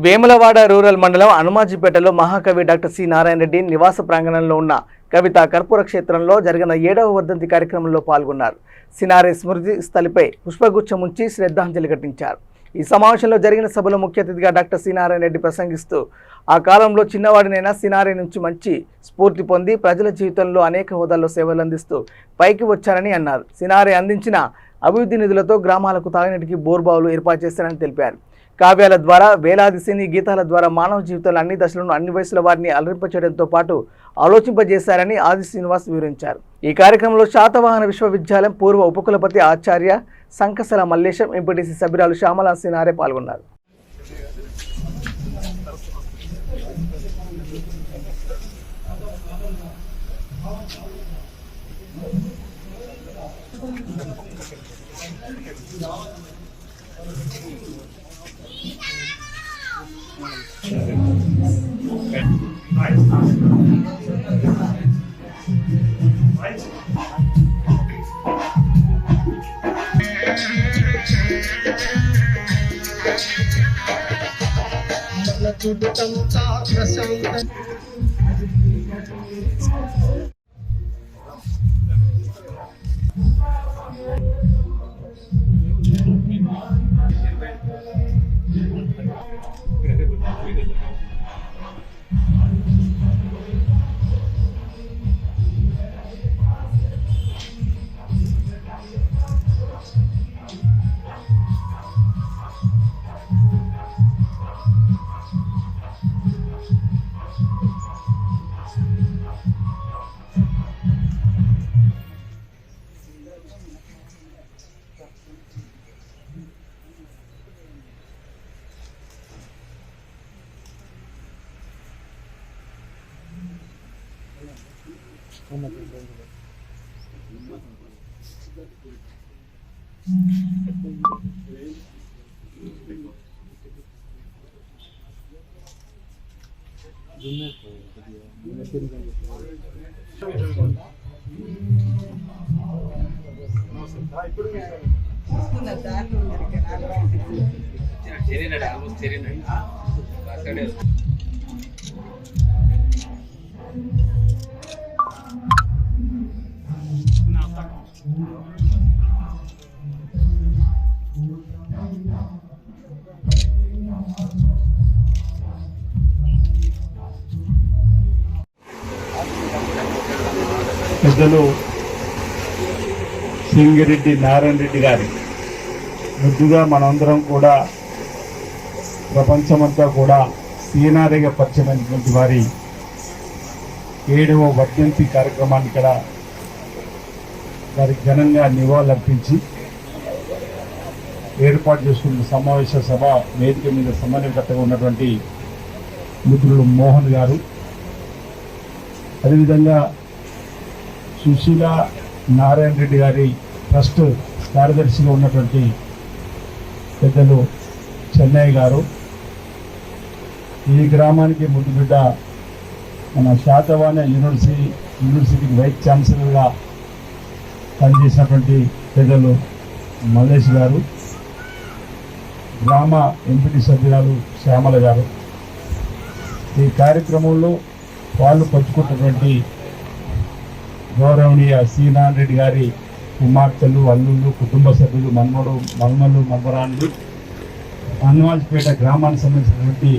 Vemulawada rural మండలం హనుమాజీపేటలో మహాకవి doctor C Narayana Reddy నివాస ప్రాంగణంలో ఉన్న కవిత కర్పూర క్షేత్రంలో జరిగిన 7వ వర్ధంతి కార్యక్రమంలో పాల్గొన్నారు. సినారే స్మృతి స్థలిపై పుష్పగుచ్చం ఉంచి శ్రద్ధాంజలి ఘటించారు. ఈ సమావేశంలో జరిగిన సభలో ముఖ్య అతిథిగా డాక్టర్ సి నారాయణ రెడ్డి ప్రసంగిస్తూ ఆ కాలంలో చిన్నవాడినైనా సినారే నుంచి మంచి స్ఫూర్తి పొంది ప్రజల జీవితంలో అనేక హోదాల్లో సేవలు అందిస్తూ పైకి వచ్చారని అన్నారు. సినారే అందించిన అభివృద్ధి నిధులతో గ్రామాలకు తాగునీటికి బోర్బావులు ఏర్పాటు చేశారని తెలిపారు. కావ్యాల ద్వారా వేలాది సినీ గీతాల ద్వారా మానవ జీవితంలో అన్ని దశలను అన్ని వయసుల వారిని అలరింపచేయడంతో పాటు ఆలోచింపజేశారని ఆది శ్రీనివాస్ వివరించారు. ఈ కార్యక్రమంలో శాతవాహన విశ్వవిద్యాలయం పూర్వ ఉపకులపతి ఆచార్య సంకసల మల్లేశం, ఎంపీటీసీ సభ్యురాలు శ్యామలా సినారే పాల్గొన్నారు. పెద్దలు సింగిరెడ్డి నారాయణ రెడ్డి గారి ముద్దుగా మనందరం కూడా ప్రపంచమంతా కూడా సినారేగా పరిచయమైనటువంటి వారి 7వ వర్ధంతి కార్యక్రమాన్ని ఇక్కడ వారికి ఘనంగా నివాళులర్పించి ఏర్పాటు చేసుకున్న సమావేశ సభ వేదిక మీద సమన్వయకర్తగా ఉన్నటువంటి మిత్రులు మోహన్ గారు, అదేవిధంగా సుశీల నారాయణ రెడ్డి గారి ట్రస్ట్ కార్యదర్శిగా ఉన్నటువంటి పెద్దలు చెన్నై గారు, ఈ గ్రామానికి ముందు బిడ్డ మన శాతవాహన యూనివర్సిటీకి వైస్ ఛాన్సలర్గా పనిచేసినటువంటి పెద్దలు మల్లేష్ గారు, గ్రామ ఎంపీటీ సభ్యురాలు శ్యామల గారు, ఈ కార్యక్రమంలో పాలు పంచుకుంటున్నటువంటి గౌరవనీయ సి నారాయణ రెడ్డి గారి కుమార్తెలు, అల్లుళ్ళు, కుటుంబ సభ్యులు, మన్మలు, మన్మరాన్లు, హనుమాజీపేట గ్రామానికి సంబంధించినటువంటి